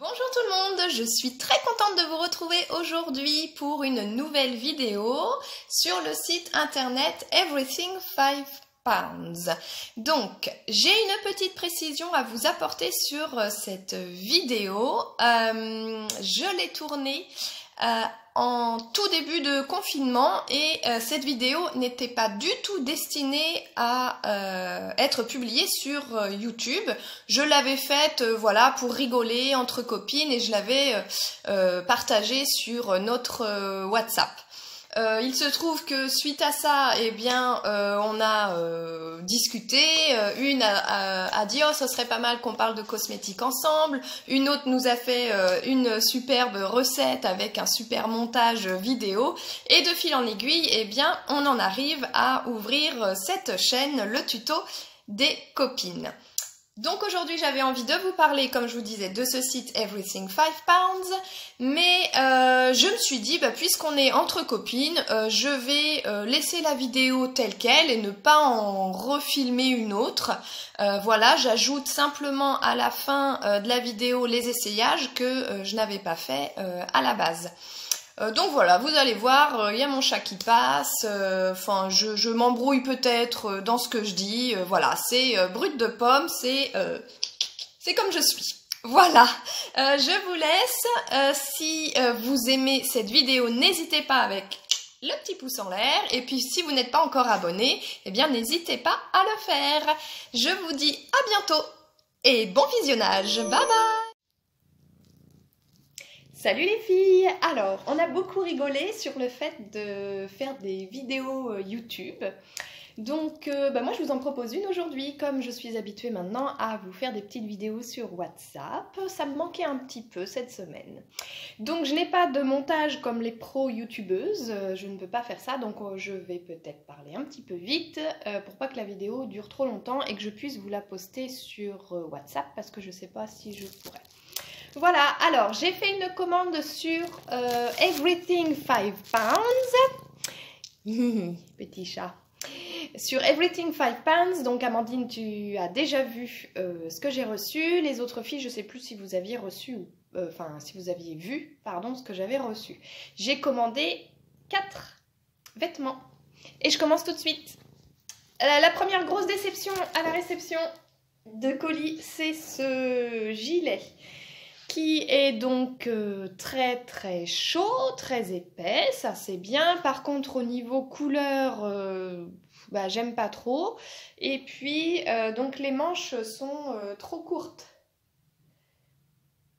Bonjour tout le monde, je suis très contente de vous retrouver aujourd'hui pour une nouvelle vidéo sur le site internet Everything 5 Pounds. Donc, j'ai une petite précision à vous apporter sur cette vidéo. Je l'ai tournée en tout début de confinement et cette vidéo n'était pas du tout destinée à être publiée sur YouTube. Je l'avais faite voilà, pour rigoler entre copines et je l'avais partagée sur notre WhatsApp. Il se trouve que suite à ça, eh bien, on a discuté. Une a dit oh, ce serait pas mal qu'on parle de cosmétiques ensemble. Une autre nous a fait une superbe recette avec un super montage vidéo. Et de fil en aiguille, eh bien, on en arrive à ouvrir cette chaîne, le tuto des copines. Donc aujourd'hui j'avais envie de vous parler, comme je vous disais, de ce site Everything 5 Pounds, mais je me suis dit, puisqu'on est entre copines, je vais laisser la vidéo telle qu'elle et ne pas en refilmer une autre. Voilà, j'ajoute simplement à la fin de la vidéo les essayages que je n'avais pas fait à la base. Donc voilà, vous allez voir, il y a mon chat qui passe, enfin je m'embrouille peut-être dans ce que je dis, voilà, c'est brut de pomme, c'est comme je suis. Voilà, je vous laisse, si vous aimez cette vidéo, n'hésitez pas avec le petit pouce en l'air, et puis si vous n'êtes pas encore abonné, eh bien n'hésitez pas à le faire. Je vous dis à bientôt, et bon visionnage, bye bye. Salut les filles! Alors, on a beaucoup rigolé sur le fait de faire des vidéos YouTube. Donc, moi je vous en propose une aujourd'hui. Comme je suis habituée maintenant à vous faire des petites vidéos sur WhatsApp, ça me manquait un petit peu cette semaine. Donc, je n'ai pas de montage comme les pro youtubeuses, je ne peux pas faire ça. Donc, je vais peut-être parler un petit peu vite pour pas que la vidéo dure trop longtemps et que je puisse vous la poster sur WhatsApp parce que je ne sais pas si je pourrais. Voilà, alors j'ai fait une commande sur Everything 5 Pounds. Petit chat. Sur Everything 5 Pounds, donc Amandine, tu as déjà vu ce que j'ai reçu. Les autres filles, je ne sais plus si vous aviez reçu, si vous aviez vu, pardon, ce que j'avais reçu. J'ai commandé 4 vêtements et je commence tout de suite. La première grosse déception à la réception de colis, c'est ce gilet qui est donc très très chaud, très épais, ça c'est bien. Par contre au niveau couleur, j'aime pas trop. Et puis donc les manches sont trop courtes.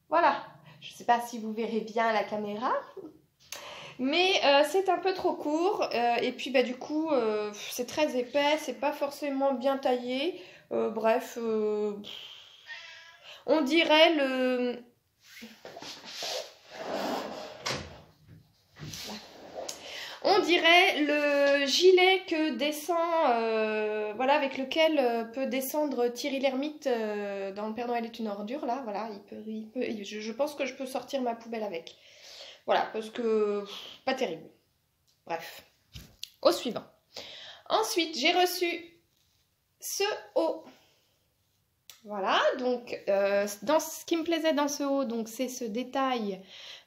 Voilà, je sais pas si vous verrez bien à la caméra, mais c'est un peu trop court. Et puis du coup c'est très épais, c'est pas forcément bien taillé. Bref, on dirait le... On dirait le gilet que descend, voilà, avec lequel peut descendre Thierry Lhermitte dans Le Père Noël est une ordure, là, voilà, je pense que je peux sortir ma poubelle avec. Voilà, parce que, pas terrible. Bref, au suivant. Ensuite, j'ai reçu ce haut. Voilà, donc, ce qui me plaisait dans ce haut, donc c'est ce détail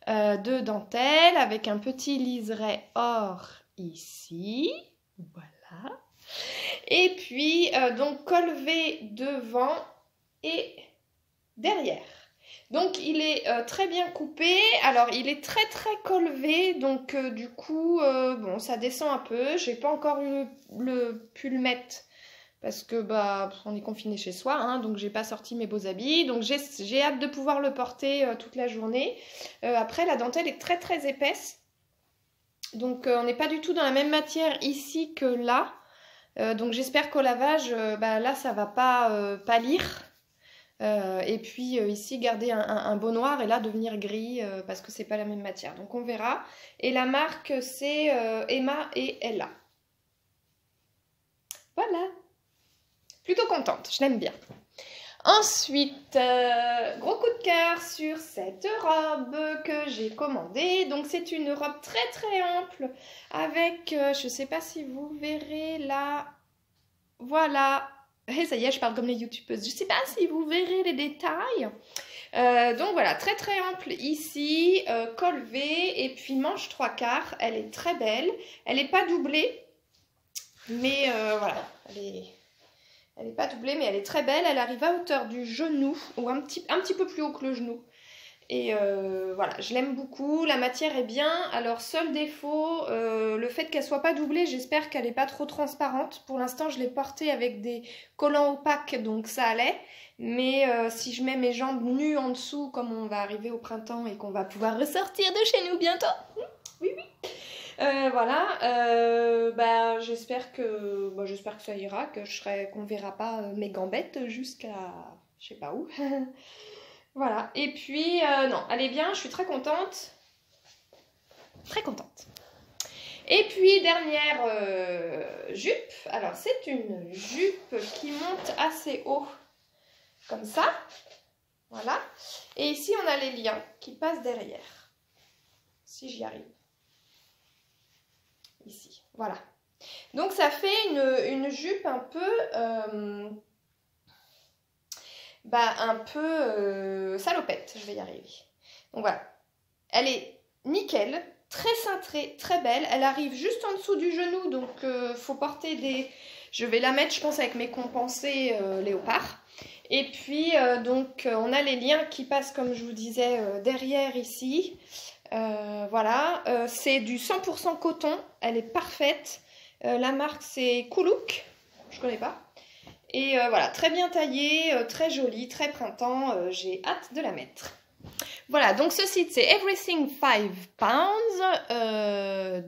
de dentelle avec un petit liseré or ici, voilà, et puis donc col V devant et derrière. Donc il est très bien coupé, alors il est très très col V, donc du coup bon, ça descend un peu. J'ai pas encore pu le mettre parce que on est confiné chez soi, hein, donc j'ai pas sorti mes beaux habits, donc j'ai hâte de pouvoir le porter toute la journée. Après, la dentelle est très très épaisse, donc on n'est pas du tout dans la même matière ici que là, donc j'espère qu'au lavage, là ça va pas pâlir, et puis ici garder un beau noir et là devenir gris parce que c'est pas la même matière, donc on verra. Et la marque c'est Emma et Ella. Voilà. Plutôt contente, je l'aime bien. Ensuite, gros coup de cœur sur cette robe que j'ai commandée. Donc c'est une robe très très ample avec, je ne sais pas si vous verrez là, voilà. Et ça y est, je parle comme les youtubeuses. Je ne sais pas si vous verrez les détails. Donc voilà, très très ample ici, col V et puis manche 3/4. Elle est très belle. Elle n'est pas doublée, mais voilà, elle est pas doublée, mais elle est très belle. Elle arrive à hauteur du genou ou un petit peu plus haut que le genou. Et voilà, je l'aime beaucoup. La matière est bien. Alors, seul défaut, le fait qu'elle soit pas doublée, j'espère qu'elle n'est pas trop transparente. Pour l'instant, je l'ai portée avec des collants opaques, donc ça allait. Mais si je mets mes jambes nues en dessous, comme on va arriver au printemps et qu'on va pouvoir ressortir de chez nous bientôt, oui, oui. Voilà, j'espère que ça ira, qu'on verra pas mes gambettes jusqu'à je sais pas où. Voilà, et puis non, elle est bien, je suis très contente. Très contente. Et puis dernière jupe, alors c'est une jupe qui monte assez haut, comme ça. Voilà, et ici on a les liens qui passent derrière, si j'y arrive. Ici, voilà. Donc ça fait une jupe un peu salopette, je vais y arriver. Donc voilà, elle est nickel, très cintrée, très belle. Elle arrive juste en dessous du genou, donc faut porter des... Je vais la mettre, je pense, avec mes compensés léopard. Et puis, donc, on a les liens qui passent, comme je vous disais, derrière ici. Voilà, c'est du 100% coton, elle est parfaite. La marque, c'est Coolook, je connais pas. Et voilà, très bien taillée, très jolie, très printemps, j'ai hâte de la mettre. Voilà, donc ce site c'est Everything 5 pounds,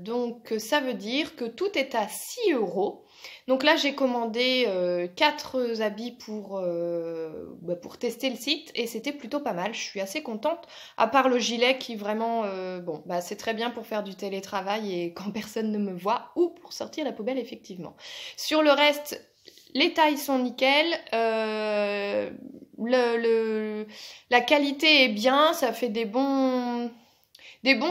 donc ça veut dire que tout est à 6 €. Donc là j'ai commandé 4 habits pour tester le site et c'était plutôt pas mal, je suis assez contente, à part le gilet qui vraiment, c'est très bien pour faire du télétravail et quand personne ne me voit ou pour sortir la poubelle effectivement. Sur le reste, les tailles sont nickel, la qualité est bien, ça fait des bons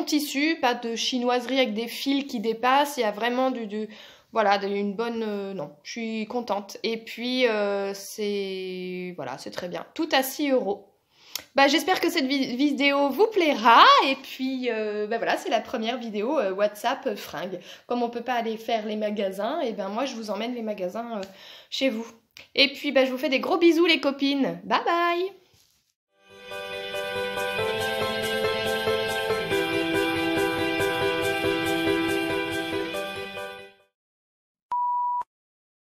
tissus, pas de chinoiserie avec des fils qui dépassent, il y a vraiment voilà, une bonne... non, je suis contente. Et puis, c'est très bien. Tout à 6 €. J'espère que cette vidéo vous plaira. Et puis, voilà, c'est la première vidéo WhatsApp fringues. Comme on peut pas aller faire les magasins, et ben moi, je vous emmène les magasins chez vous. Et puis, je vous fais des gros bisous, les copines. Bye bye!